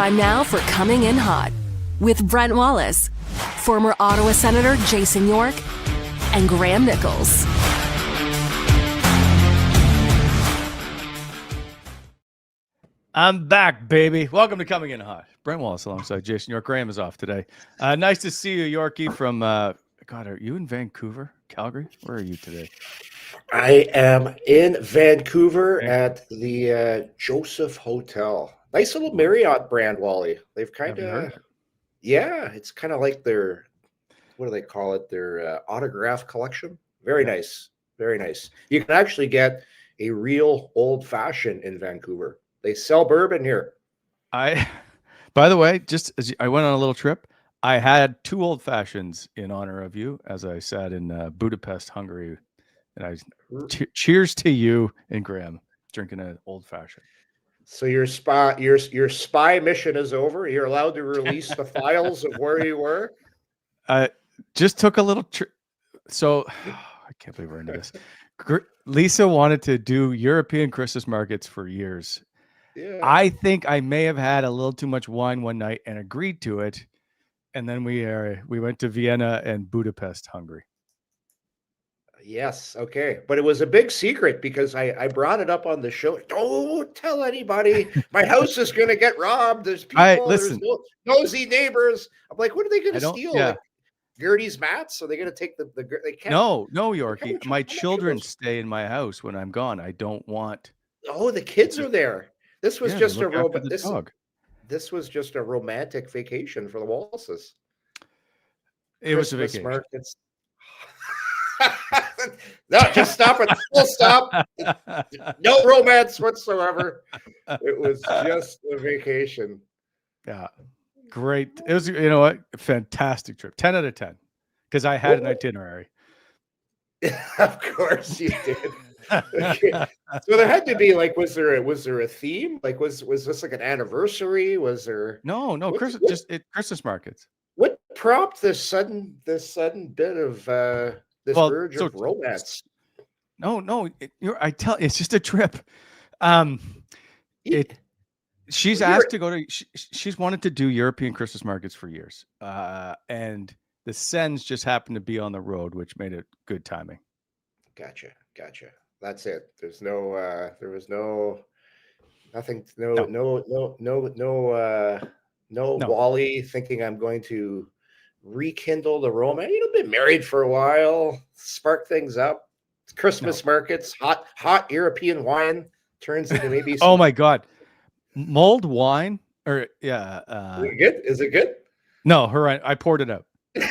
Time now for Coming In Hot with Brent Wallace, former Ottawa Senator Jason York, and Graham Nichols. I'm back, baby. Welcome to Coming In Hot. Brent Wallace alongside Jason York. Graham is off today. Nice to see you, Yorkie, from, God, are you in Vancouver? Calgary? Where are you today? I am in Vancouver at the Joseph Hotel. Nice little Marriott brand, Wally. They've kind of, yeah, it's kind of like their, what do they call it? Their autograph collection. Very nice. Very nice. You can actually get a real old fashioned in Vancouver. They sell bourbon here. By the way, just as I went on a little trip, I had 2 old fashions in honor of you as I sat in Budapest, Hungary. And I cheers to you and Graham drinking an old fashioned. So your spy mission is over. You're allowed to release the files of where you were. I just took a little trip. So I can't believe we're into this. Lisa wanted to do European Christmas markets for years. Yeah. I think I may have had a little too much wine one night and agreed to it. And then we went to Vienna and Budapest, Hungary. Yes. Okay. But it was a big secret because I brought it up on the show. Don't tell anybody. My house is going to get robbed. There's people. There's nosy neighbors. I'm like, what are they going to steal? Yeah. Like Gertie's mats? So they're going to take the they can't. No, Yorkie. My children stay in my house when I'm gone. I don't want. Oh, the kids are there. This was just this was just a romantic vacation for the Wallaces. It was a vacation. Markets. No, just stop it. Full stop. No romance whatsoever. It was just a vacation. Yeah. Great. It was, you know what? A fantastic trip. 10 out of 10. Because I had an itinerary. Of course you did. Okay. So there had to be like, was there a theme? Like was this like an anniversary? Was there Christmas markets. What prompted this sudden bit of verge of romance? No, it's just a trip. She's asked to go to. She's wanted to do European Christmas markets for years, and the Sens just happened to be on the road, which made it good timing. Gotcha. That's it. There's no. There was nothing. No Wally thinking I'm going to rekindle the romance. Been married for a while, spark things up. Christmas markets, hot European wine turns into maybe. Oh my God, mulled wine or Is it good? Is it good? No, I poured it out. It's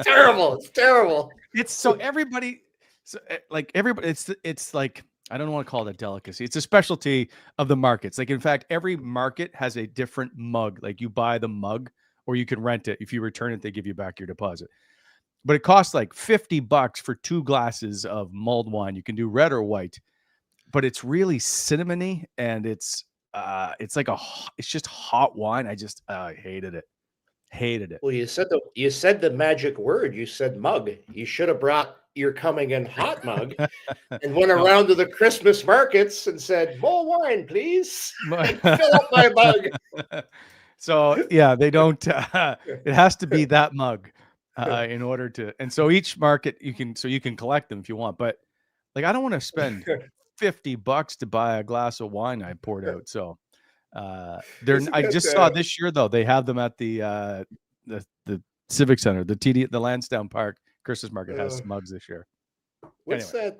terrible. It's terrible. It's so everybody. So like everybody, it's like. I don't want to call it a delicacy. It's a specialty of the markets. Like, in fact, every market has a different mug. Like you buy the mug or you can rent it. If you return it, they give you back your deposit. But it costs like $50 for 2 glasses of mulled wine. You can do red or white, but it's really cinnamony and it's like it's just hot wine. I hated it. Well, you said the magic word. You said mug. You should have brought your Coming In Hot mug and went around to the Christmas markets and said, "More wine, please. Fill up my mug." So yeah, they don't. It has to be that mug in order to. And so each market you can collect them if you want. But like I don't want to spend $50 to buy a glass of wine I poured out. So I just saw this year though they have them at the Civic Center, the Lansdowne Park Christmas market has mugs this year. What's that?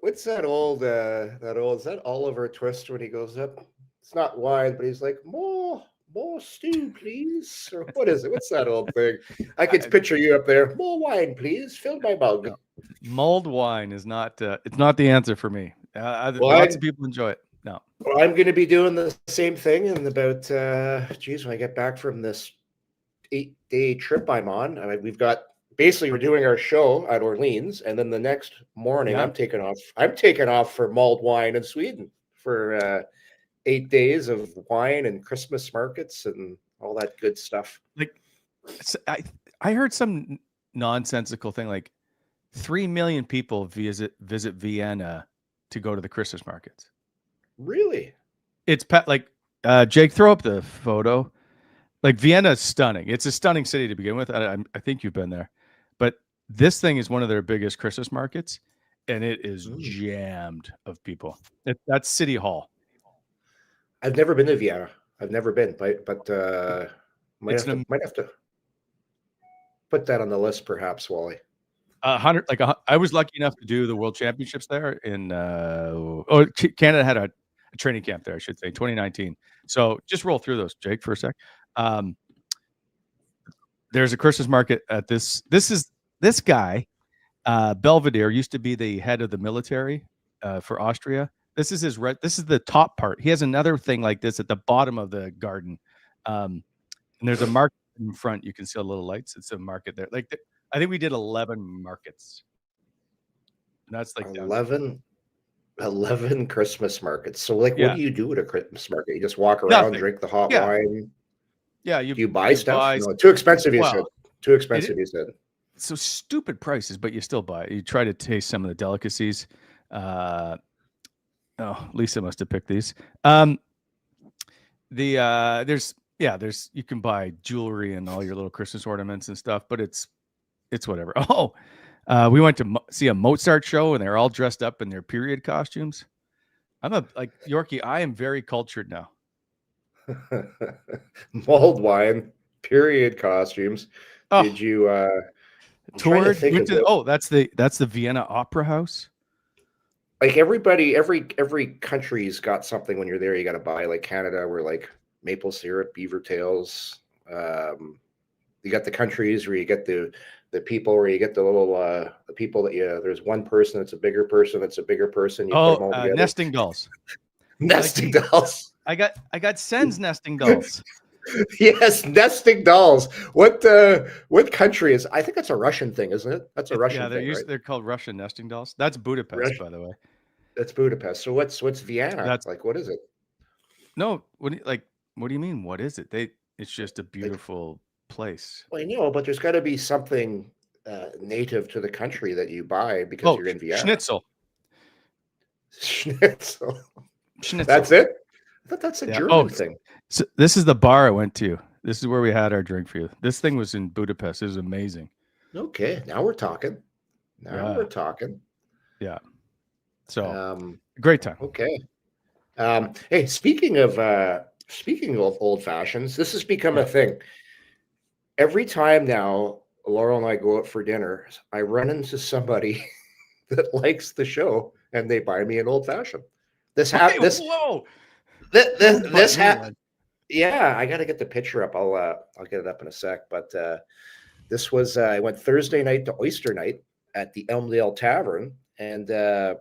What's that old? Is that Oliver Twist when he goes up? It's not wine, but he's like more stew, please. Or what is it? What's that old thing? I could picture you up there. More wine, please. Fill my mug. No. Mulled wine is not. It's not the answer for me. Lots of people enjoy it. No. Well, I'm going to be doing the same thing in about. When I get back from this 8-day trip I'm on, we're doing our show at Orleans, and then the next morning I'm taking off for mulled wine in Sweden for 8 days of wine and Christmas markets and all that good stuff. Like, I heard some nonsensical thing like 3 million people visit Vienna to go to the Christmas markets. Really? it's like Jake, throw up the photo. Like Vienna is stunning. It's a stunning city to begin with. I think you've been there, but this thing is one of their biggest Christmas markets, and it is jammed of people. That's City Hall. I've never been to Vienna. I've never been, but might have to put that on the list, perhaps, Wally. I was lucky enough to do the World Championships there in Canada had a training camp there, I should say, 2019. So just roll through those, Jake, for a sec. There's a Christmas market at this guy, Belvedere, used to be the head of the military for Austria. This is this is the top part. He has another thing like this at the bottom of the garden. And there's a market in front. You can see all the little lights. It's a market there. I think we did 11 markets. And that's like 11 Christmas markets. So what do you do at a Christmas market? You just walk around, drink the hot wine. Yeah, you buy stuff. No, too expensive. You said too expensive. You said so stupid prices, but you still buy it. You try to taste some of the delicacies. Lisa must have picked these. There's you can buy jewelry and all your little Christmas ornaments and stuff, but it's whatever. We went to see a Mozart show and they're all dressed up in their period costumes. Yorkie, I am very cultured now. Mulled wine, period costumes. Did you toured? That's the Vienna Opera House. Like every country's got something when you're there you got to buy. Like Canada, we're like maple syrup, beaver tails. You got the countries where you get the people where you get the little the people that there's one person that's a bigger person that's a bigger person. You put them all together. Nesting dolls. Nesting dolls. I got Sens nesting dolls. Yes, nesting dolls. What country is? I think that's a Russian thing, isn't it? That's a Russian thing. Right? They're called Russian nesting dolls. That's Budapest, by the way. That's Budapest. So what's Vienna? That's like, what is it? No, what do you mean? What is it? It's just a beautiful place. Well, I know, but there's got to be something native to the country that you buy because you're in Vienna. Schnitzel. That's it. I thought that's a German thing. So this is the bar I went to. This is where we had our drink for you. This thing was in Budapest. It was amazing. Okay, now we're talking. We're talking. Yeah. So great time. Okay. Hey, speaking of old fashions, this has become a thing. Every time now, Laurel and I go out for dinner, I run into somebody that likes the show, and they buy me an old fashioned. Yeah, I got to get the picture up. I'll get it up in a sec. But this was I went Thursday night to Oyster Night at the Elmdale Tavern, and I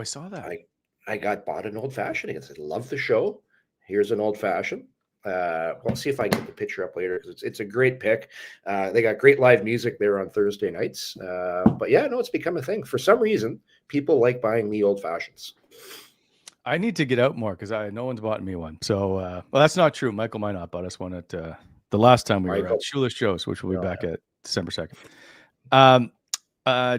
saw that. I bought an old fashioned. I said, "Love the show. Here's an old fashioned." We'll see if I can get the picture up later because it's a great pick. They got great live music there on Thursday nights. But yeah, no, it's become a thing. For some reason, people like buying me old fashions. I need to get out more because no one's bought me one. So, well, that's not true. Michael might not bought us one at the last time we were at Shoeless Joe's, which will be back at December 2nd.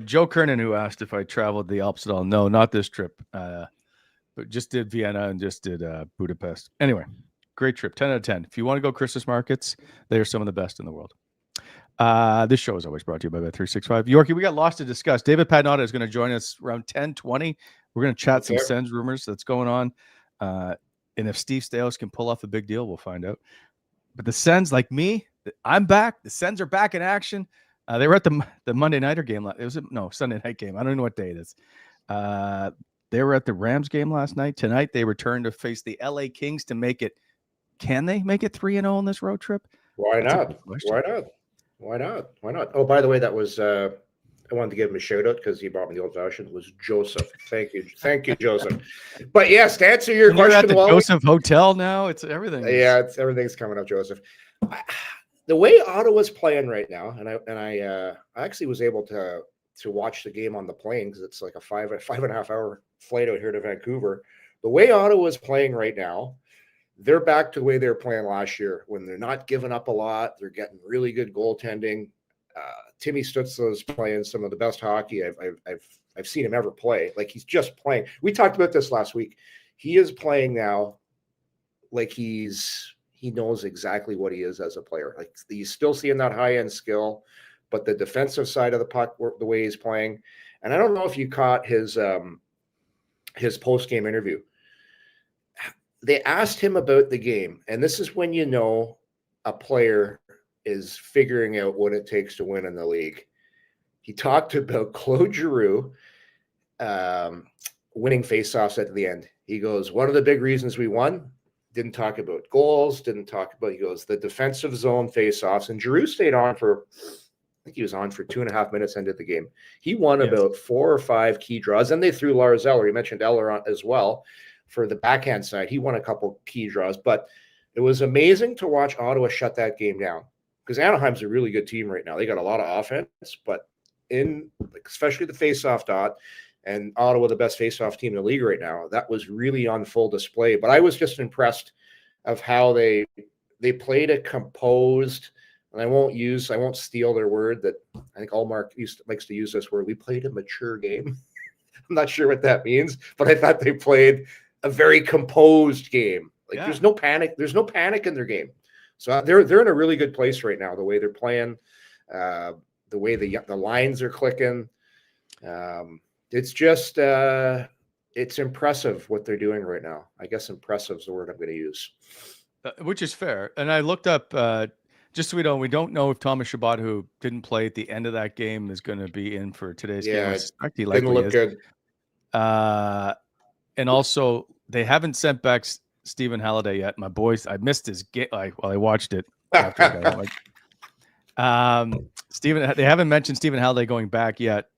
Joe Kernan, who asked if I traveled the Alps at all. No, not this trip. But just did Vienna and just did Budapest. Anyway, great trip. 10 out of 10. If you want to go Christmas markets, they are some of the best in the world. This show is always brought to you by Bet365. Yorkie, we got lots to discuss. David Pagnotta is going to join us around 10:20. We're going to chat some Sens rumors that's going on. And if Steve Staios can pull off a big deal, we'll find out. But the Sens, like me, I'm back. The Sens are back in action. They were at the Monday nighter game. It was Sunday night game. I don't know what day it is. They were at the Rams game last night. Tonight, they return to face the LA Kings to make it. Can they make it 3-0 on this road trip? Why not? Why not? Oh, by the way, that was I wanted to give him a shout out because he brought me the old fashioned. Was Joseph? Thank you, Joseph. But yes, to answer your question, at the Joseph Hotel now. It's everything. Yeah, everything's coming up, Joseph. The way Ottawa's playing right now, and I actually was able to watch the game on the plane because it's like a 5.5 hour flight out here to Vancouver. The way Ottawa's playing right now, they're back to the way they were playing last year when they're not giving up a lot. They're getting really good goaltending. Timmy Stützle is playing some of the best hockey I've seen him ever play. Like he's just playing. We talked about this last week. He is playing now like he knows exactly what he is as a player. Like he's still seeing that high end skill, but the defensive side of the puck, the way he's playing. And I don't know if you caught his post game interview. They asked him about the game, and this is when you know a player is figuring out what it takes to win in the league. He talked about Claude Giroux winning faceoffs at the end. He goes, one of the big reasons we won, didn't talk about goals, he goes, the defensive zone faceoffs. And Giroux stayed on for, I think he was on for 2.5 minutes into the game. He won about 4 or 5 key draws. Then they threw Lars Eller. You mentioned Eller on as well for the backhand side. He won a couple key draws. But it was amazing to watch Ottawa shut that game down, because Anaheim's a really good team right now. They got a lot of offense, but especially the faceoff dot, and Ottawa, the best faceoff team in the league right now, that was really on full display. But I was just impressed of how they played a composed, and I won't steal their word that I think Allmark likes to use this word. We played a mature game. I'm not sure what that means, but I thought they played a very composed game. There's no panic. There's no panic in their game. So they're in a really good place right now. The way they're playing, the way the lines are clicking. It's just it's impressive what they're doing right now. I guess impressive is the word I'm going to use. Which is fair. And I looked up, just so we don't know if Thomas Chabot, who didn't play at the end of that game, is going to be in for today's game. I suspect he likely didn't look good. And also, they haven't sent back Stephen Halliday yet. My boys, I missed his game. I watched it after they haven't mentioned Stephen Halliday going back yet.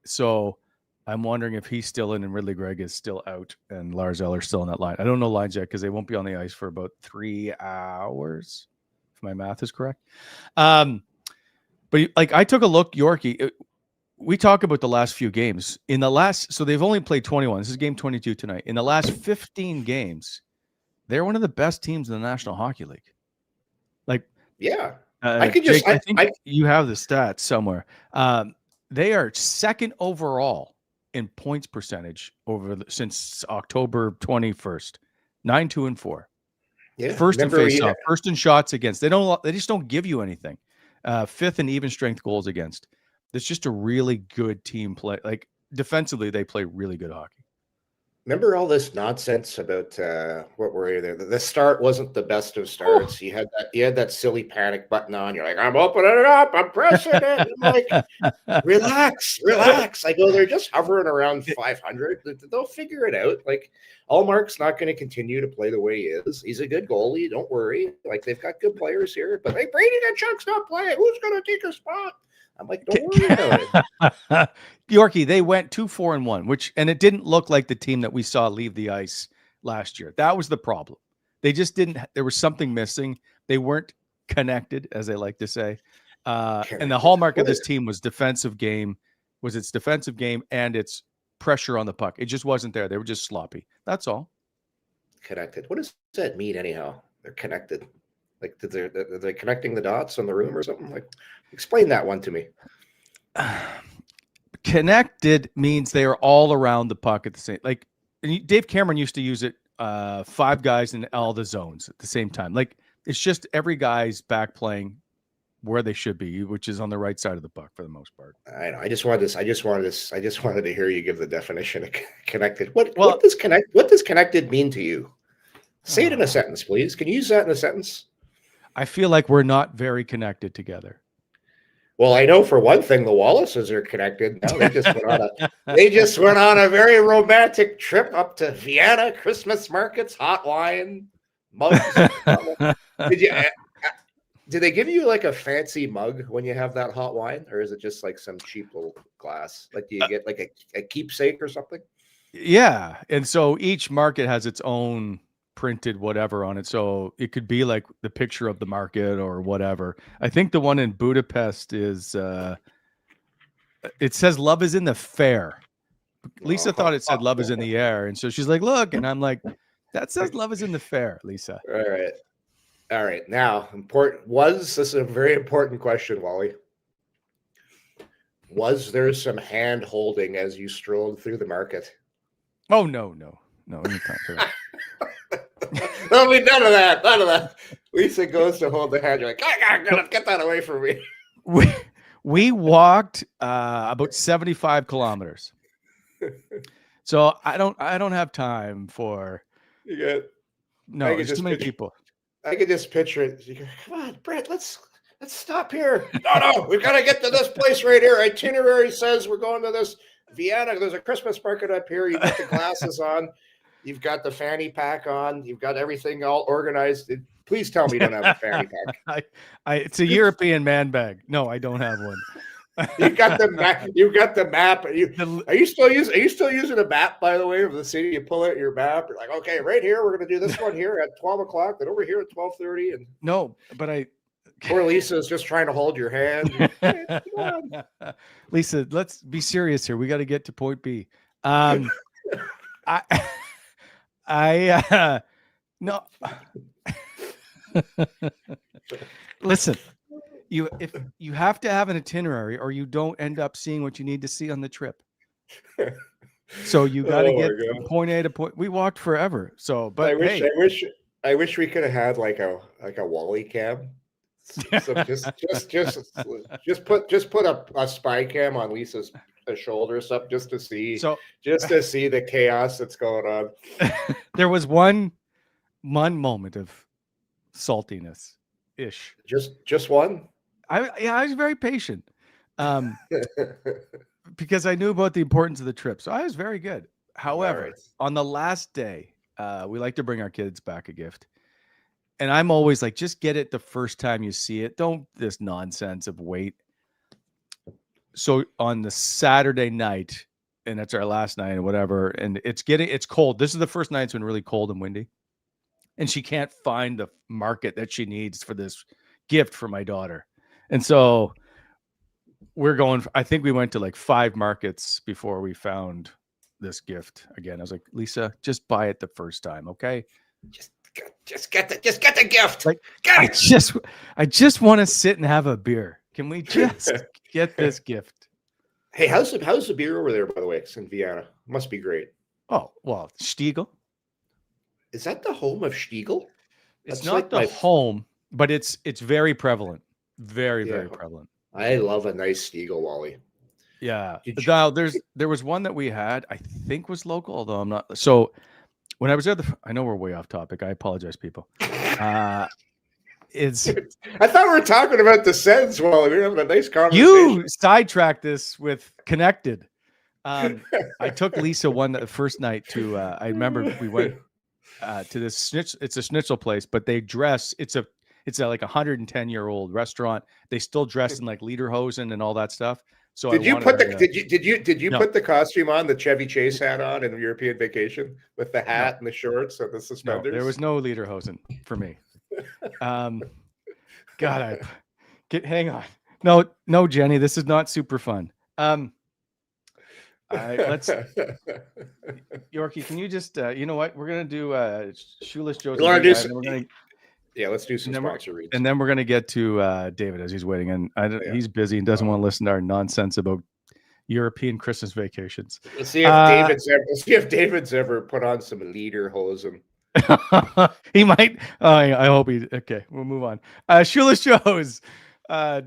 So I'm wondering if he's still in and Ridley Gregg is still out and Lars Eller still in that line. I don't know lines yet because they won't be on the ice for about 3 hours, if my math is correct. But I took a look, Yorkie. We talk about the last few games. So they've only played 21. This is game 22 tonight. In the last 15 games, they're one of the best teams in the National Hockey League. I could just. Jake, I think you have the stats somewhere. They are second overall in points percentage since October 21st, 9-2-4. Yeah, first in faceoff, first in shots against. They just don't give you anything. Fifth in even strength goals against. It's just a really good team play. Like defensively, they play really good hockey. Remember all this nonsense about what were you there? The start wasn't the best of starts. You had that silly panic button on. You're like, I'm opening it up, I'm pressing it. I'm like, relax. I go, they're just hovering around 500. They'll figure it out. Like, Allmark's not going to continue to play the way he is. He's a good goalie. Don't worry. Like, they've got good players here. But hey, Brady and Chuck's not playing. Who's going to take a spot? I'm like, don't worry about it. Yorkie, they went 2-4-1, and it didn't look like the team that we saw leave the ice last year. That was the problem. They just didn't. There was something missing. They weren't connected, as they like to say. And the hallmark of this team was defensive game. Was its defensive game and its pressure on the puck. It just wasn't there. They were just sloppy. That's all. Connected. What does that mean, anyhow? They're connected. Like, are they connecting the dots on the room or something? Like, explain that one to me. Connected means they are all around the puck at the same. Like, Dave Cameron used to use it. 5 guys in all the zones at the same time. Like, it's just every guy's back playing where they should be, which is on the right side of the puck for the most part. I know. I just wanted to hear you give the definition of connected. What does connected mean to you? Say it in a sentence, please. Can you use that in a sentence? I feel like we're not very connected together. Well, I know for one thing, the Wallaces are connected. Now they just went on a very romantic trip up to Vienna, Christmas markets, hot wine, mugs. Did they give you like a fancy mug when you have that hot wine, or is it just like some cheap little glass? Like, do you get like a keepsake or something? Yeah, and so each market has its own printed whatever on it, so it could be like the picture of the market or whatever. I think the one in Budapest is it says love is in the fair. Lisa thought it said love is in the air, and so she's like, look, and I'm like, that says love is in the fair, Lisa. All right. Now, this is a very important question, Wally. Was there some hand holding as you strolled through the market? Oh no, anytime. There'll be none of that. None of that. Lisa goes to hold the hand. You're like, I gotta get that away from me. We walked about 75 kilometers. So I don't have time for there's too many people. I could just picture it. You go, come on, Brett, let's stop here. No, we've got to get to this place right here. Itinerary says we're going to this Vienna. There's a Christmas market up here. You've got the glasses on. You've got the fanny pack on. You've got everything all organized. Please tell me you don't have a fanny pack. It's a European man bag. No, I don't have one. You got the map. You got the map. Are you still using a map, by the way, of the city? You pull out your map. You're like, okay, right here, we're going to do this one here at 12 o'clock, then over here at 12:30. And no, but poor Lisa is just trying to hold your hand. Lisa, let's be serious here. We got to get to point B. No. Listen. If you have to have an itinerary or you don't end up seeing what you need to see on the trip. So you got to get from point A to point. We walked forever. So, but I wish we could have had like a Wally cam. So just put a spy cam on Lisa's shoulders up just to see the chaos that's going on. There was one moment of saltiness ish. Just one. I was very patient, because I knew about the importance of the trip, so I was very good. However, on the last day, we like to bring our kids back a gift, and I'm always like, just get it the first time you see it. Don't this nonsense of wait. So on the Saturday night, and it's our last night or whatever, and it's cold. This is the first night it's been really cold and windy, and she can't find the market that she needs for this gift for my daughter. And so we're going, I think we went to like 5 markets before we found this gift again. I was like, Lisa, just buy it the first time. Okay. Just get the gift. Like, I just want to sit and have a beer. Can we just get this gift? Hey, how's the beer over there, by the way? It's in Vienna. Must be great. Oh, well, Stiegel. Is that the home of Stiegel? It's not like the home, but it's very prevalent. Very prevalent. I love a nice Stiegel, Wally. Yeah. Now, there was one that we had, I think was local, although I'm not. So when I was there, I know we're way off topic. I apologize, people. I thought we were talking about the Sens, Wally. We were having a nice conversation. You sidetracked this with connected. I took Lisa the first night to, I remember we went to this it's a schnitzel place, but they dress, it's like 110-year-old restaurant. They still dress in like lederhosen and all that stuff. So did you put the costume on, the Chevy Chase hat on in the European Vacation with the hat and the shorts and the suspenders? No, there was no lederhosen for me. God, hang on. No, Jenny, this is not super fun. Let's Yorkie, can you just you know what? We're gonna do Shoeless Joe's. Let's do some sponsor reads. And then we're gonna get to David as he's waiting. And he's busy and doesn't want to listen to our nonsense about European Christmas vacations. Let's see if David's ever put on some lederhosen. He might. I hope he. Okay, we'll move on. Shoeless Joe's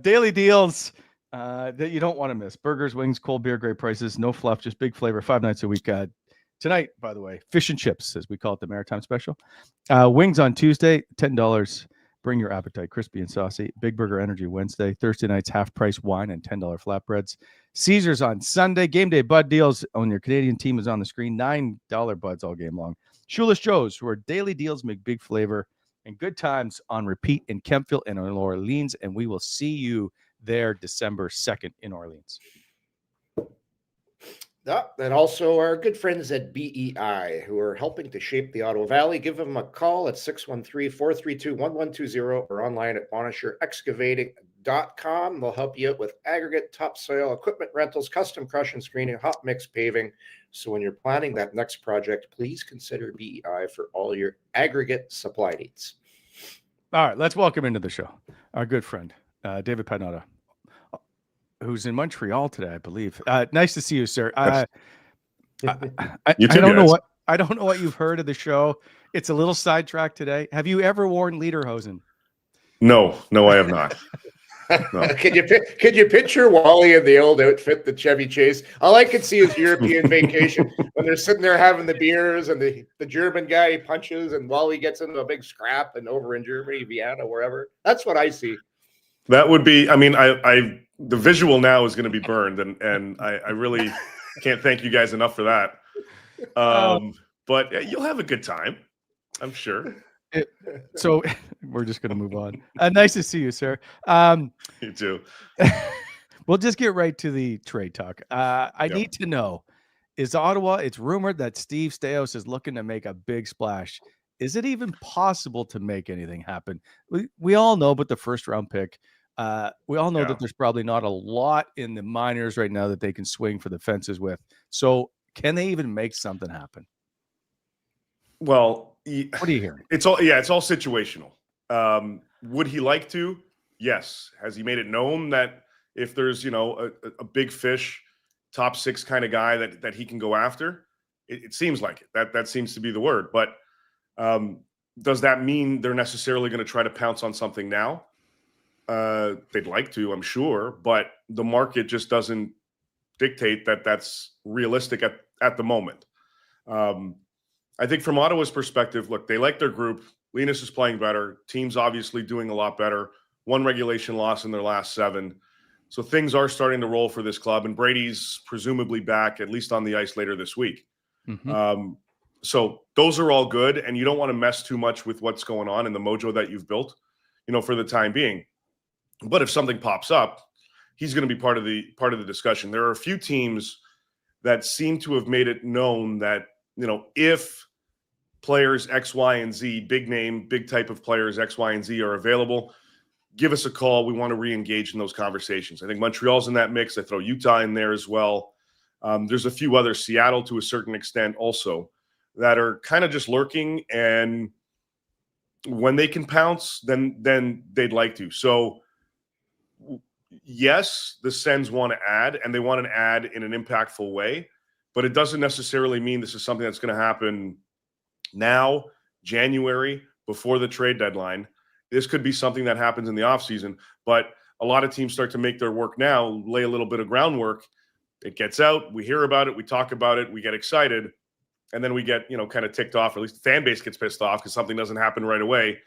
daily deals that you don't want to miss. Burgers, wings, cold beer, great prices, no fluff, just big flavor. 5 nights a week. Tonight, by the way, fish and chips, as we call it, the Maritime Special. Wings on Tuesday, $10. Bring your appetite, crispy and saucy. Big Burger Energy Wednesday. Thursday nights, half price wine and $10 flatbreads. Caesars on Sunday. Game day bud deals on your Canadian team is on the screen. $9 buds all game long. Shoeless Joe's, where daily deals make big flavor and good times on repeat in Kempville and in Orleans. And we will see you there December 2nd in Orleans. And also our good friends at BEI, who are helping to shape the Ottawa Valley. Give them a call at 613-432-1120 or online at bonasherexcavating.com. They'll help you out with aggregate, topsoil, equipment rentals, custom crush and screening, hot mix paving. So when you're planning that next project, please consider BEI for all your aggregate supply needs. All right, let's welcome into the show our good friend, David Pagnotta, who's in Montreal today, I believe. Nice to see you, sir. I don't know I don't know what you've heard of the show. It's a little sidetracked today. Have you ever worn lederhosen? No, I have not. No. Could you picture Wally in the old outfit that Chevy Chase? All I could see is European vacation when they're sitting there having the beers and the German guy punches and Wally gets into a big scrap and over in Germany, Vienna, wherever. That's what I see. That would be. I mean, I the visual now is going to be burned, and I really can't thank you guys enough for that. But you'll have a good time, I'm sure. So we're just going to move on. Nice to see you, sir. You too. We'll just get right to the trade talk. I need to know, is Ottawa, it's rumored that Steve Staios is looking to make a big splash. Is it even possible to make anything happen? We all know about the first round pick. We all know that there's probably not a lot in the minors right now that they can swing for the fences with. So can they even make something happen? Well, what are you hearing? It's all situational. Would he like to? Yes. Has he made it known that if there's a big fish, top 6 kind of guy that he can go after? It seems like it. That seems to be the word. But does that mean they're necessarily going to try to pounce on something now? They'd like to, I'm sure, but the market just doesn't dictate that that's realistic at the moment. I think from Ottawa's perspective, look, they like their group. Linus is playing better. Team's obviously doing a lot better. 1 regulation loss in their last 7. So things are starting to roll for this club, and Brady's presumably back, at least on the ice later this week. Mm-hmm. So those are all good, and you don't want to mess too much with what's going on and the mojo that you've built, for the time being. But if something pops up, he's going to be part of the discussion. There are a few teams that seem to have made it known that, if players X, Y, and Z, big name, big type of players X, Y, and Z are available, give us a call. We want to re-engage in those conversations. I think Montreal's in that mix. I throw Utah in there as well. There's a few others, Seattle to a certain extent also, that are kind of just lurking, and when they can pounce, then they'd like to. So yes, the Sens want to add, and they want to add in an impactful way, but it doesn't necessarily mean this is something that's going to happen now, January, before the trade deadline. This could be something that happens in the offseason, but a lot of teams start to make their work now, lay a little bit of groundwork. It gets out, we hear about it, we talk about it, we get excited, and then we get, kind of ticked off, or at least the fan base gets pissed off because something doesn't happen right away.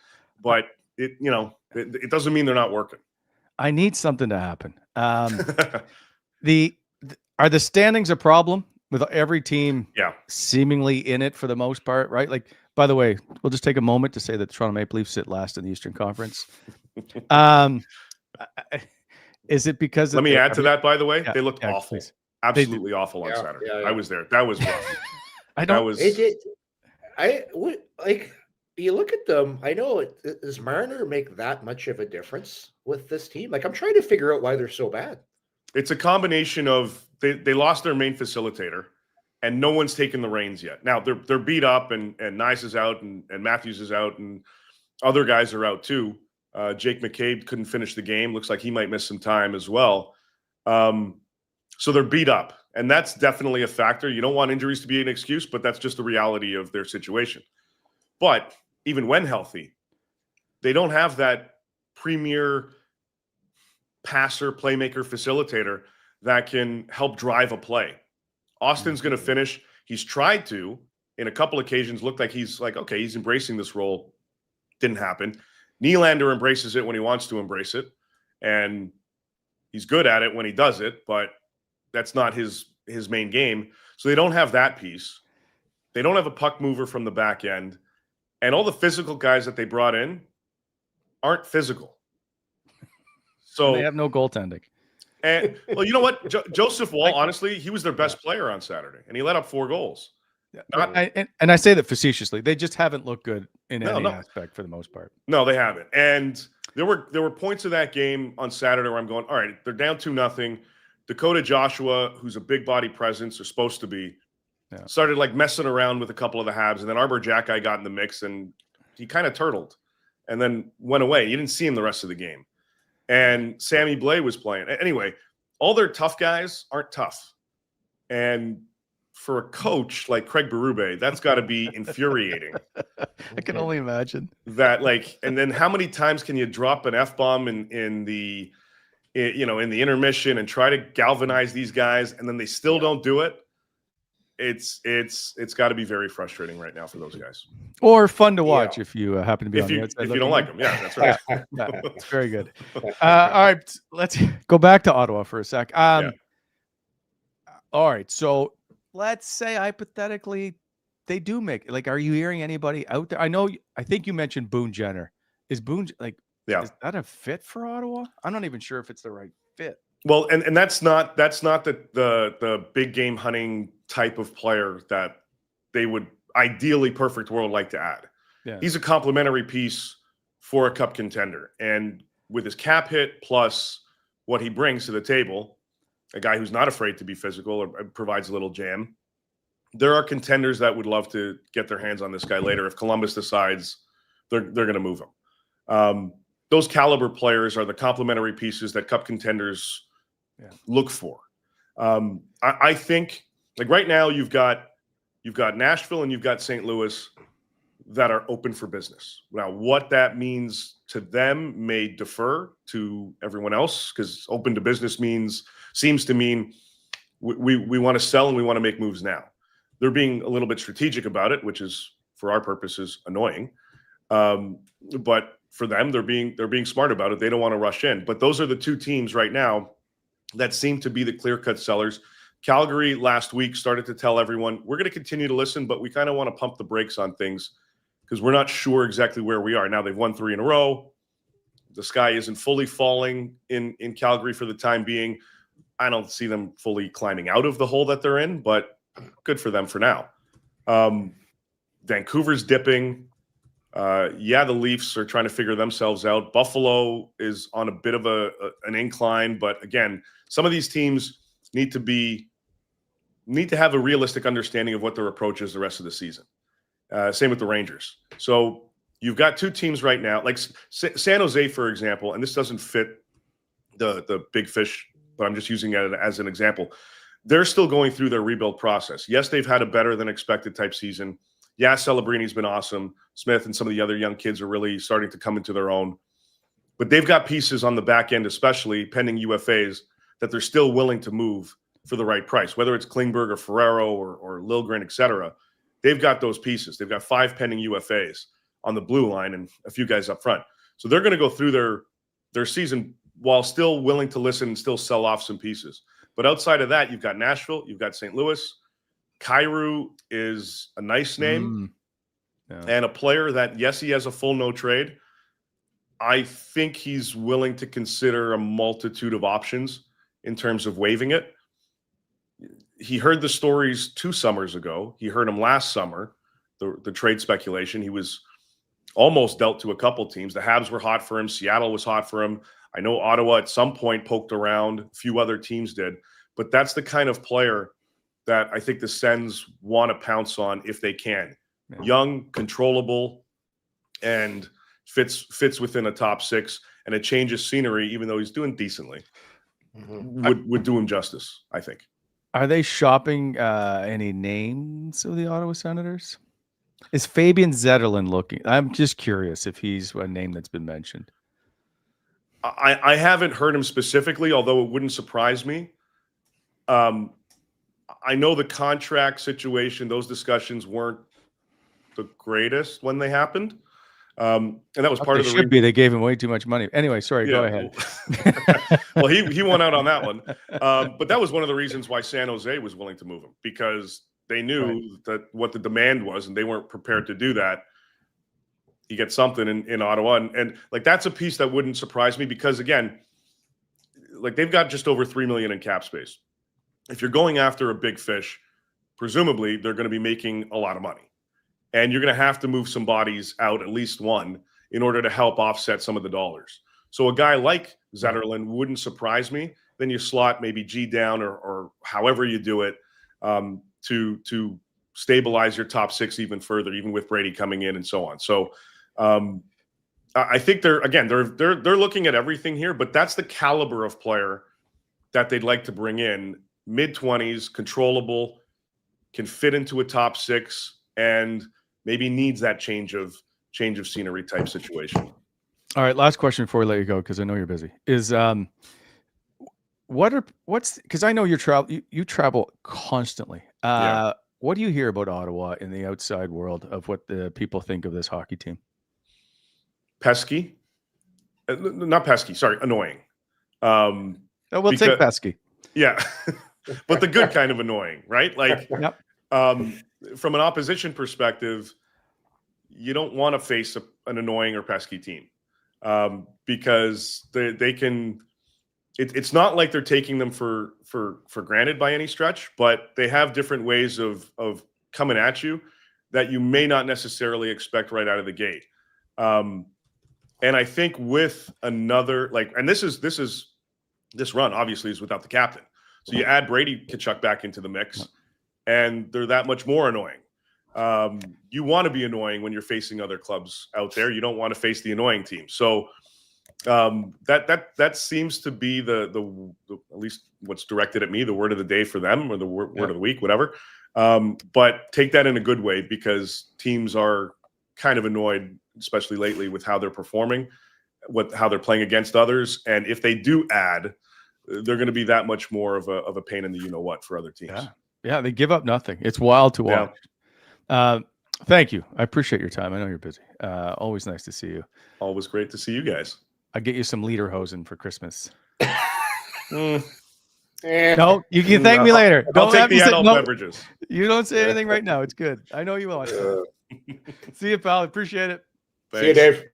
But it doesn't mean they're not working. I need something to happen. Are the standings a problem with every team seemingly in it for the most part, right? Like, by the way, we'll just take a moment to say that the Toronto Maple Leafs sit last in the Eastern Conference. Is it because Let me add to that, by the way. Yeah, they looked awful. Please. Absolutely awful on Saturday. I was there. That was rough. You look at them, I know, does Marner make that much of a difference with this team? Like, I'm trying to figure out why they're so bad. It's a combination of they lost their main facilitator, and no one's taken the reins yet. Now they're beat up, and Nice is out, and Matthews is out, and other guys are out too. Jake McCabe couldn't finish the game. Looks like he might miss some time as well. So they're beat up, and that's definitely a factor. You don't want injuries to be an excuse, but that's just the reality of their situation. But even when healthy, they don't have that premier passer, playmaker, facilitator that can help drive a play. Austin's going to finish. He's tried to, in a couple occasions, looked like he's embracing this role. Didn't happen. Nylander embraces it when he wants to embrace it, and he's good at it when he does it, but that's not his main game. So they don't have that piece. They don't have a puck mover from the back end, and all the physical guys that they brought in aren't physical. So and they have no goaltending. And well, you know what? Joseph Woll, honestly, he was their best player on Saturday, and he let up 4 goals. And I say that facetiously. They just haven't looked good in any aspect for the most part. No, they haven't. And there were points of that game on Saturday where I'm going, all right, they're down 2-0. Dakota Joshua, who's a big body presence, or supposed to be, started like messing around with a couple of the halves, and then Arbor Jackeye got in the mix, and he kind of turtled and then went away. You didn't see him the rest of the game. And Sammy Blais was playing. Anyway, all their tough guys aren't tough. And for a coach like Craig Berube, that's got to be infuriating. I can only imagine that. Like, and then how many times can you drop an F-bomb in the intermission and try to galvanize these guys, and then they still don't do it? It's got to be very frustrating right now for those guys. Or fun to watch if you happen to be if on the outside. If you don't like them, yeah, that's right. It's very good. All right, let's go back to Ottawa for a sec. All right, so let's say hypothetically they do make, like, are you hearing anybody out there? I think you mentioned Boone Jenner. Is Boone is that a fit for Ottawa? I'm not even sure if it's the right fit. Well, and that's not the big game hunting type of player that they would ideally, perfect world, like to add. Yeah. He's a complementary piece for a cup contender, and with his cap hit plus what he brings to the table, a guy who's not afraid to be physical or provides a little jam. There are contenders that would love to get their hands on this guy later if Columbus decides they're going to move him. Those caliber players are the complementary pieces that cup contenders look for. I think, like, right now you've got Nashville and you've got St. Louis that are open for business. Now, what that means to them may defer to everyone else, because open to business seems to mean we want to sell and we want to make moves now. They're being a little bit strategic about it, which is, for our purposes, annoying. But for them, they're being smart about it. They don't want to rush in. But those are the two teams right now that seem to be the clear-cut sellers. Calgary last week started to tell everyone, we're going to continue to listen, but we kind of want to pump the brakes on things because we're not sure exactly where we are. Now they've won 3 in a row. The sky isn't fully falling in Calgary for the time being. I don't see them fully climbing out of the hole that they're in, but good for them for now. Vancouver's dipping. The Leafs are trying to figure themselves out. Buffalo is on a bit of an incline, but again, some of these teams need to have a realistic understanding of what their approach is the rest of the season. Same with the Rangers. So you've got two teams right now, like San Jose, for example, and this doesn't fit the big fish, but I'm just using it as an example. They're still going through their rebuild process. Yes, they've had a better than expected type season. Yeah, Celebrini's been awesome. Smith and some of the other young kids are really starting to come into their own. But they've got pieces on the back end, especially pending UFAs, that they're still willing to move for the right price, whether it's Klingberg or Ferrero or Liljegren, et cetera. They've got those pieces. They've got 5 pending UFAs on the blue line and a few guys up front. So they're going to go through their season while still willing to listen and still sell off some pieces. But outside of that, you've got Nashville, you've got St. Louis. Kyrou is a nice name and a player that, yes, he has a full no trade. I think he's willing to consider a multitude of options in terms of waiving it. He heard the stories 2 summers ago. He heard them last summer, the trade speculation. He was almost dealt to a couple teams. The Habs were hot for him. Seattle was hot for him. I know Ottawa at some point poked around. A few other teams did. But that's the kind of player that I think the Sens want to pounce on if they can. Yeah. Young, controllable, and fits within a top 6, and a change of scenery, even though he's doing decently, would do him justice, I think. Are they shopping any names of the Ottawa Senators? Is Fabian Zetterlund looking? I'm just curious if he's a name that's been mentioned. I haven't heard him specifically, although it wouldn't surprise me. I know the contract situation, those discussions weren't the greatest when they happened. And that was part of the should be. They gave him way too much money. Anyway, sorry, go ahead. Well, he won out on that one. But that was one of the reasons why San Jose was willing to move him, because they knew that what the demand was, and they weren't prepared to do that. You get something in Ottawa. And like, that's a piece that wouldn't surprise me, because again, like, they've got just over $3 million in cap space. If you're going after a big fish, presumably they're going to be making a lot of money. And you're going to have to move some bodies out, at least one, in order to help offset some of the dollars. So a guy like Zetterlund wouldn't surprise me. Then you slot maybe G down or however you do it to stabilize your top 6 even further, even with Brady coming in and so on. So I think they're looking at everything here, but that's the caliber of player that they'd like to bring in. Mid-20s, controllable, can fit into a top six and maybe needs that change of scenery type situation. All right, last question before we let you go, because I know you're busy. Is because I know you travel constantly. What do you hear about Ottawa in the outside world of what the people think of this hockey team? Pesky, not pesky. Sorry, annoying. We'll take pesky. Yeah, but the good kind of annoying, right? Like, yep. From an opposition perspective, you don't want to face an annoying or pesky team because they can. It's not like they're taking them for granted by any stretch, but they have different ways of coming at you that you may not necessarily expect right out of the gate. And I think with another and this run obviously is without the captain, so you add Brady Tkachuk back into the mix, and they're that much more annoying. You want to be annoying when you're facing other clubs out there. You don't want to face the annoying team. So. That seems to be the at least what's directed at me, the word of the day for them, or the word of the week, whatever. But take that in a good way, because teams are kind of annoyed, especially lately, with how they're performing, how they're playing against others, and if they do add, they're going to be that much more of a pain in the what for other teams. Yeah, they give up nothing. It's wild to watch. Thank you. I appreciate your time. I know you're busy. Always nice to see you. Always great to see you guys. I'll get you some lederhosen for Christmas. No, you can thank me later. I'll take the adult beverages. You don't say anything right now. It's good. I know you will. See you, pal. Appreciate it. Thanks. See you, Dave.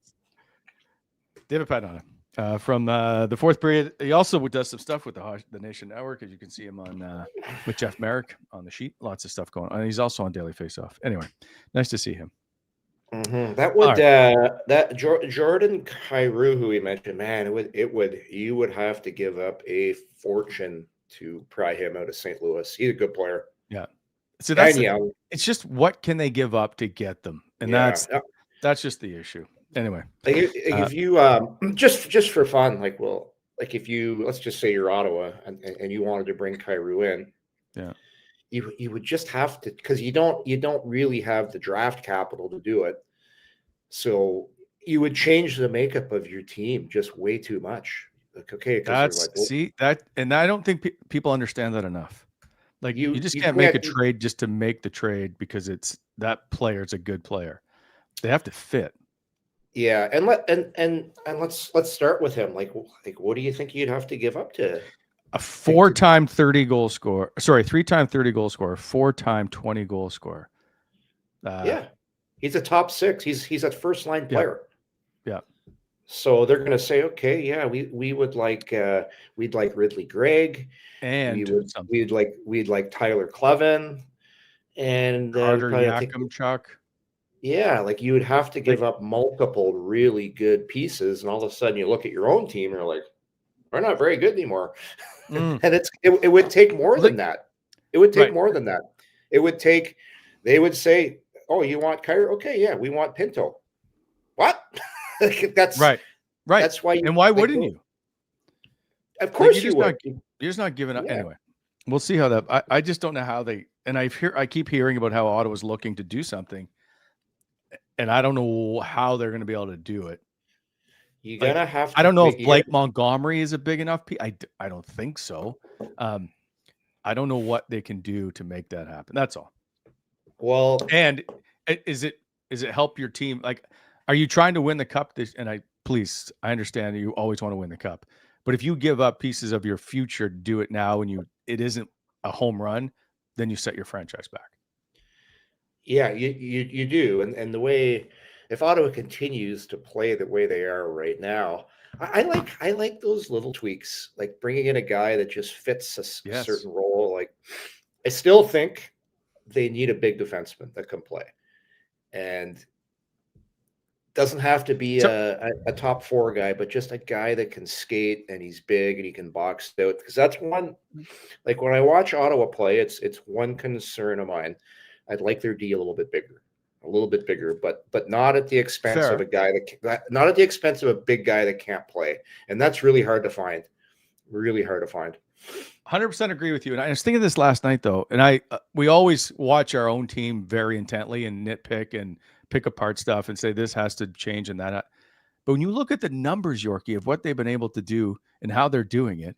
David Pagnotta from the fourth period. He also does some stuff with the Nation Network, as you can see him on with Jeff Merrick on the sheet. Lots of stuff going on. And he's also on Daily Faceoff. Anyway, nice to see him. Mm-hmm. That would that Jordan Kyrou, who we mentioned, man, you would have to give up a fortune to pry him out of St. Louis. He's a good player. Yeah. So it's just what can they give up to get them, and that's just the issue. Anyway, if you just for fun, if you let's just say you're Ottawa and you wanted to bring Kyrou in, you would just have to, because you don't really have the draft capital to do it. So you would change the makeup of your team just way too much. And I don't think people understand that enough. You just can't make a trade just to make the trade because it's that player's a good player. They have to fit. Yeah, and let's start with him. What do you think you'd have to give up to? A 4-time 30-goal scorer. Sorry, 3-time 30-goal scorer, 4-time 20-goal scorer. He's a top six. He's a first-line player. Yeah. So they're going to say, okay, yeah, we would like we'd like Ridley Gregg, and we'd like Tyler Clevin, and Carter Yakimchuk. Yeah, you would have to give up multiple really good pieces, and all of a sudden you look at your own team and you're like, we're not very good anymore. And it would take more than that. It would take more than that. It would take, they would say, oh, you want Kyrou? Okay, yeah, we want Pinto. What? That's right. That's why. And why wouldn't you? Of course you would. You're just not giving up. Anyway, we'll see how that. I just don't know how they. And I keep hearing about how Ottawa's looking to do something, and I don't know how they're going to be able to do it. You're gonna have. I don't know if Blake Montgomery is a big enough piece. I don't think so. I don't know what they can do to make that happen. That's all. Well, and is it help your team? Are you trying to win the cup? I understand you always want to win the cup, but if you give up pieces of your future to do it now, and it isn't a home run, then you set your franchise back. Yeah, you do, and the way. If Ottawa continues to play the way they are right now, I like those little tweaks, like bringing in a guy that just fits a certain role. I still think they need a big defenseman that can play, and doesn't have to be a top four guy, but just a guy that can skate and he's big and he can box out. Because that's one, when I watch Ottawa play, it's one concern of mine. I'd like their D a little bit bigger, but not at the expense of a guy not at the expense of a big guy that can't play. And that's really hard to find. 100% agree with you. And I was thinking this last night, though, and we always watch our own team very intently and nitpick and pick apart stuff and say this has to change and that. But when you look at the numbers, Yorkie, of what they've been able to do and how they're doing it,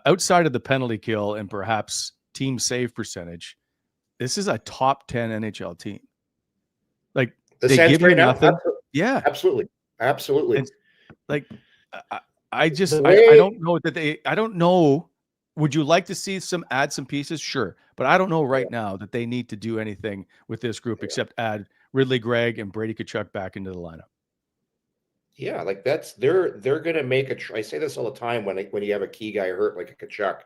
outside of the penalty kill and perhaps team save percentage, this is a top 10 NHL team. Like The they Sens give you right now? nothing. Yeah. Absolutely. And, like I just The I way- don't know that I don't know. Would you like to see add some pieces? Sure. But I don't know right now that they need to do anything with this group except add Ridley Gregg and Brady Tkachuk back into the lineup. Yeah, like they're gonna make I say this all the time when you have a key guy hurt like a Tkachuk.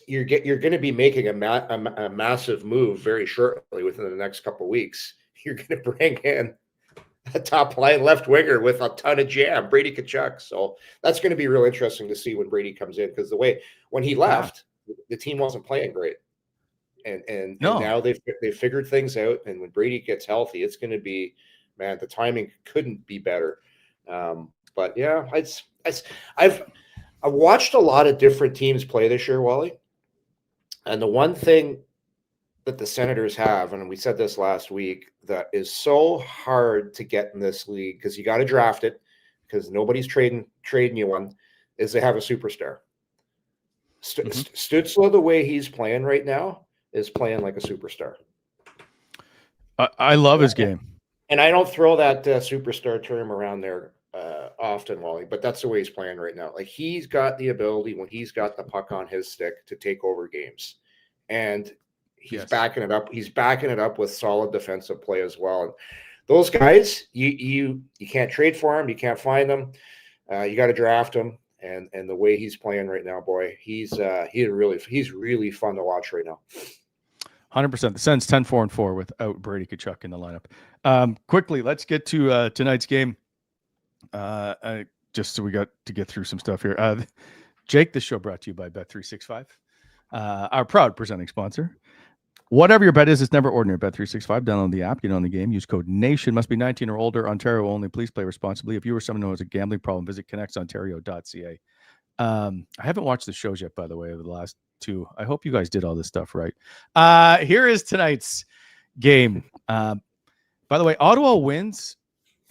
You're gonna be making a massive move very shortly within the next couple of weeks. You're gonna bring in a top line left winger with a ton of jam, Brady Tkachuk. So that's going to be real interesting to see when Brady comes in, because the way when he left, the team wasn't playing great, and now they've figured things out. And when Brady gets healthy, it's going to be, man, the timing couldn't be better. But yeah, I've watched a lot of different teams play this year, Wally, and the one thing that the Senators have, and we said this last week, that is so hard to get in this league because you got to draft it because nobody's trading you one, is they have a superstar. Stützle, the way he's playing right now, is playing like a superstar. I love his game. And I don't throw that superstar term around there often, Wally, but that's the way he's playing right now. Like, he's got the ability, when he's got the puck on his stick, to take over games. And he's backing it up. He's backing it up with solid defensive play as well. And those guys, you can't trade for them. You can't find them. You got to draft them. And the way he's playing right now, boy, he's really fun to watch right now. 100%. The Sens 10-4-4 without Brady Tkachuk in the lineup. Quickly, let's get to tonight's game. Just so we got to get through some stuff here. Jake, this show brought to you by Bet365, our proud presenting sponsor. Whatever your bet is, it's never ordinary. Bet365. Download the app. Get on the game. Use code NATION. Must be 19 or older. Ontario only. Please play responsibly. If you or someone who has a gambling problem, visit connectsontario.ca. I haven't watched the shows yet, by the way, over the last two. I hope you guys did all this stuff right. Here is tonight's game. By the way, Ottawa wins,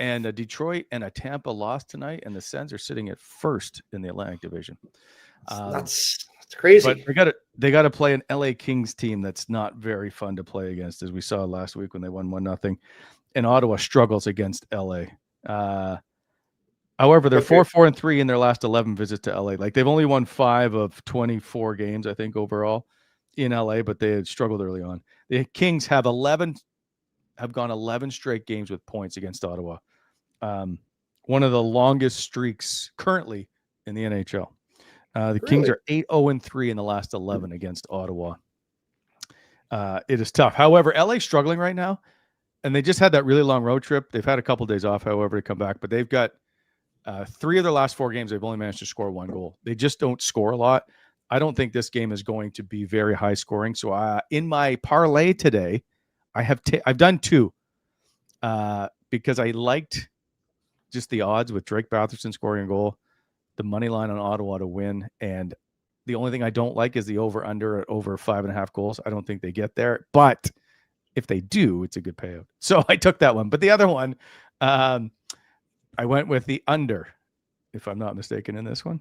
and Detroit and Tampa lost tonight, and the Sens are sitting at first in the Atlantic Division. That's crazy. But they got to play an LA Kings team that's not very fun to play against, as we saw last week when they won 1-0. And Ottawa struggles against LA. However, they're 4-4-3 in their last 11 visits to LA. Like, they've only won 5 of 24 games, I think, overall in LA, but they had struggled early on. The Kings have gone 11 straight games with points against Ottawa. One of the longest streaks currently in the NHL. The Kings are 8-0-3 in the last 11 against Ottawa. It is tough. However, LA's struggling right now, and they just had that really long road trip. They've had a couple of days off, however, to come back, but they've got 3 of their last 4 games. They've only managed to score 1 goal. They just don't score a lot. I don't think this game is going to be very high scoring. So in my parlay today, I've done 2 because I liked just the odds with Drake Batherson scoring a goal, the money line on Ottawa to win, and the only thing I don't like is the over-under at over 5.5 goals. I don't think they get there, but if they do, it's a good payout. So I took that one. But the other one, I went with the under, if I'm not mistaken, in this one.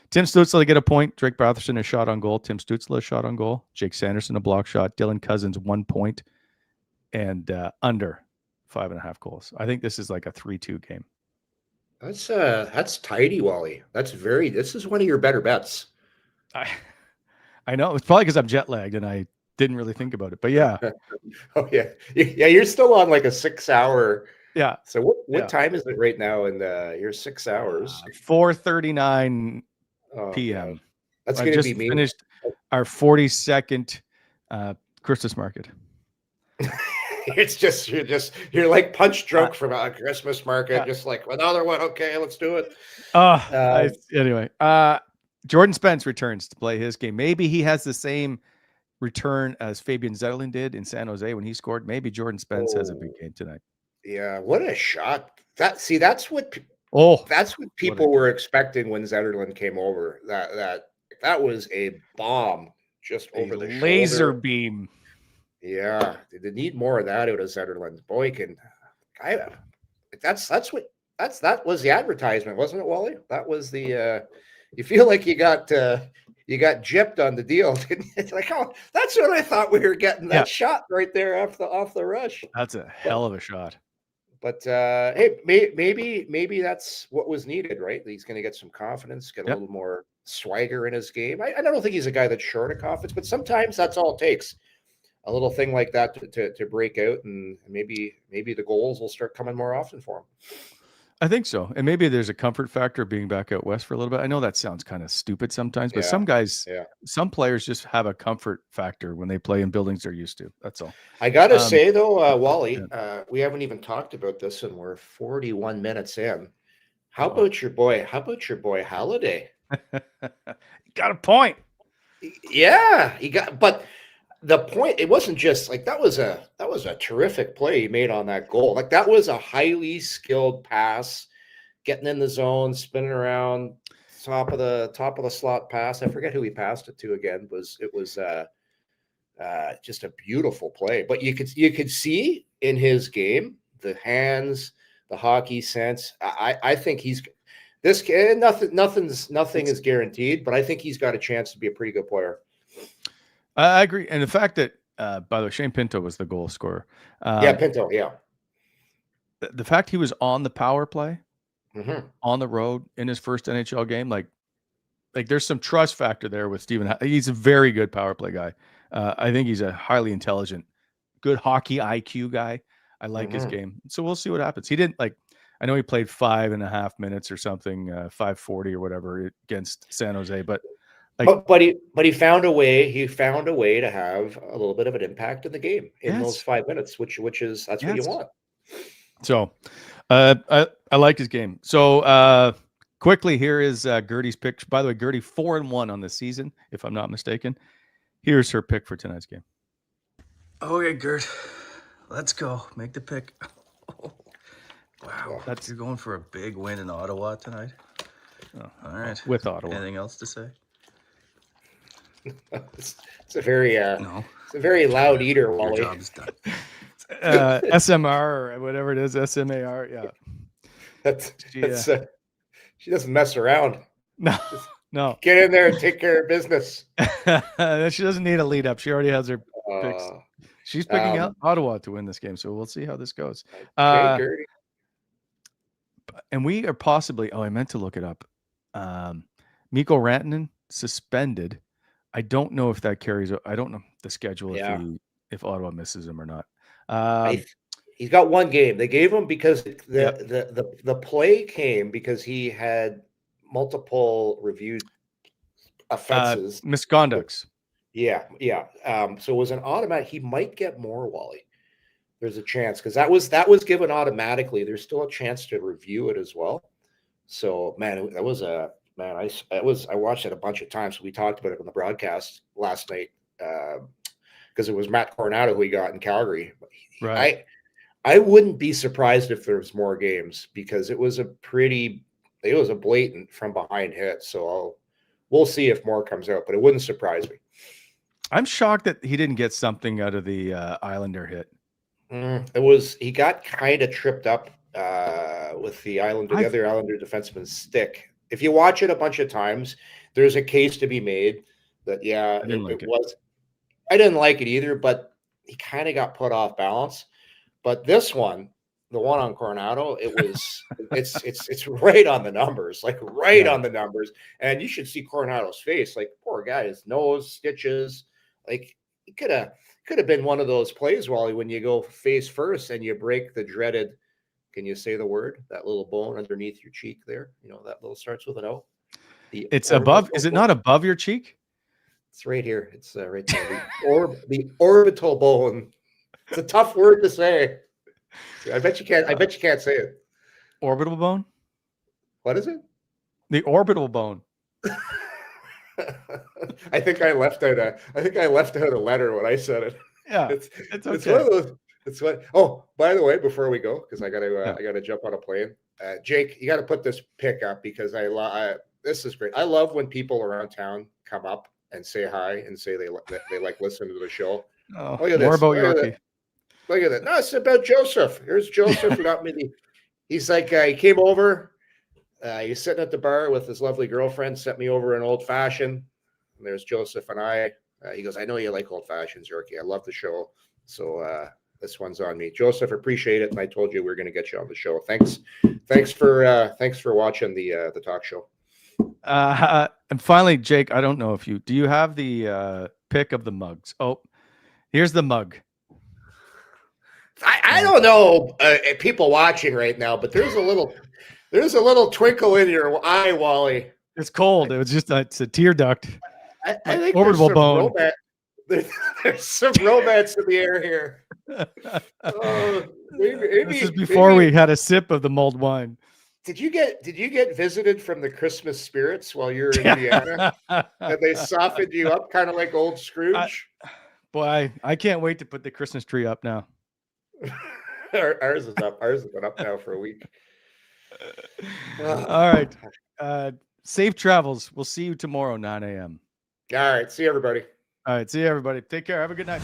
Tim Stützle to get a point. Drake Batherson a shot on goal. Tim Stützle a shot on goal. Jake Sanderson a block shot. Dylan Cousins 1 point, and under 5.5 goals. I think this is like a 3-2 game. That's tidy, Wally. This is one of your better bets. I know. It's probably because I'm jet lagged and I didn't really think about it. But yeah. Oh yeah. Yeah, you're still on like a 6-hour. Yeah. So what time is it right now in your 6 hours? 4:39 p.m. Man. That's I going to just be me. Finished our 42nd Christmas market. You're like punch drunk from a Christmas market, just like another one. Okay, let's do it. Anyway, Jordan Spence returns to play his game. Maybe he has the same return as Fabian Zetterlund did in San Jose when he scored. Maybe Jordan Spence has a big game tonight. Yeah, what a shot! That's what people were expecting when Zetterlund came over. That that was a bomb just over the laser shoulder. beam. Yeah, they need more of that out of Zetterlund. Boy, that was the advertisement, wasn't it, Wally? That was the you feel like you got gypped on the deal. It's like, oh, that's what I thought we were getting. That shot right there off the rush. That's a hell of a shot. But hey, maybe that's what was needed, right? He's going to get some confidence, get a little more swagger in his game. I don't think he's a guy that's short of confidence, but sometimes that's all it takes. A little thing like that to break out, and maybe the goals will start coming more often for him. I think so. And maybe there's a comfort factor of being back out west for a little bit. I know that sounds kind of stupid sometimes, but some guys, some players just have a comfort factor when they play in buildings they're used to. That's all. I got to say, though, Wally, we haven't even talked about this, and we're 41 minutes in. How about your boy Halliday? Got a point. Yeah, he got, but the point, it wasn't just like that was a terrific play he made on that goal. Like that was a highly skilled pass, getting in the zone, spinning around, top of the slot pass. I forget who he passed it to again. It was just a beautiful play. But you could see in his game the hands, the hockey sense. I think he's this kid. Nothing is guaranteed, but I think he's got a chance to be a pretty good player. I agree. And the fact that, by the way, Shane Pinto was the goal scorer. Pinto, yeah. The fact he was on the power play, on the road in his first NHL game, like there's some trust factor there with Steven. He's a very good power play guy. I think he's a highly intelligent, good hockey IQ guy. I like his game. So we'll see what happens. He didn't I know he played 5.5 minutes or something, 5:40 or whatever against San Jose, but he found a way. He found a way to have a little bit of an impact in the game in those 5 minutes, which is what you want. So, I like his game. So, quickly, here is Gertie's pick. By the way, Gertie 4-1 on the season, if I'm not mistaken. Here's her pick for tonight's game. Okay, Gert, let's go. Make the pick. Wow, you're going for a big win in Ottawa tonight. Oh, all right, with Ottawa. Anything else to say? It's a very it's a very loud eater, Wally. Your job's done. SMR or whatever it is, SMAR. Yeah, she doesn't mess around. No. Get in there and take care of business. She doesn't need a lead up. She already has her picks. She's picking out Ottawa to win this game, so we'll see how this goes. Okay, and we are possibly. Oh, I meant to look it up. Mikko Rantanen suspended. I don't know if that carries. I don't know the schedule if Ottawa misses him or not. He's got one game. They gave him because the play came because he had multiple reviewed offenses, misconducts. Yeah. So it was an automatic. He might get more, Wally. There's a chance because that was given automatically. There's still a chance to review it as well. So man, that was a. Man, I watched it a bunch of times. We talked about it on the broadcast last night because it was Matt Coronato who he got in Calgary. Right. I wouldn't be surprised if there's more games because it was a blatant from behind hit. So we'll see if more comes out, but it wouldn't surprise me. I'm shocked that he didn't get something out of the Islander hit. He got kind of tripped up with the other Islander defenseman's stick. If you watch it a bunch of times, there's a case to be made that I didn't like it either, but he kind of got put off balance. But this one, the one on Coronado, it's right on the numbers, on the numbers. And you should see Coronado's face, like poor guy, his nose, stitches. Like it could have been one of those plays, Wally, when you go face first and you break the dreaded. Can you say the word? That little bone underneath your cheek there. You know, that little starts with an O. It's above. Is it not above your cheek? It's right here. It's right there. The orbital bone. It's a tough word to say. I bet you can't say it. Orbital bone? What is it? The orbital bone. I think I left out a letter when I said it. Yeah. It's okay. one of those. It's what. Oh, by the way, before we go, because I gotta jump on a plane. Jake, you got to put this pick up because This is great. I love when people around town come up and say hi and say they like listen to the show. Oh, look at more this. about Look at Yorkie. that. Look at that. No, it's about Joseph. Here's Joseph. Got me. He's like, he came over. He's sitting at the bar with his lovely girlfriend. Sent me over an old fashioned. And there's Joseph and I. He goes, I know you like old fashions, Yorkie. I love the show. So this one's on me. Joseph, appreciate it. And I told you we were going to get you on the show. Thanks for watching the talk show. And finally, Jake, I don't know if do you have the pick of the mugs? Oh, here's the mug. I don't know people watching right now, but there's a little twinkle in your eye, Wally. It's cold. It was just it's a tear duct. I think orbital bone. There's some romance in the air here. Maybe, this is before we had a sip of the mulled wine. Did you get visited from the Christmas spirits while you're in Vienna? And they softened you up, kind of like old Scrooge? Boy, I can't wait to put the Christmas tree up now. Ours is up. Ours has been up now for a week. All right. Safe travels. We'll see you tomorrow, 9 a.m. All right. See you, everybody. All right. See you, everybody. Take care. Have a good night.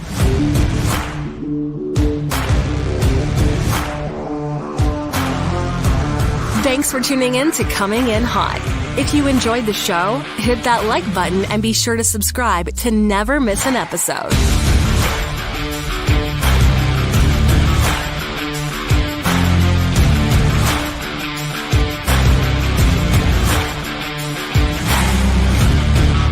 Thanks for tuning in to Coming In Hot. If you enjoyed the show, hit that like button and be sure to subscribe to never miss an episode.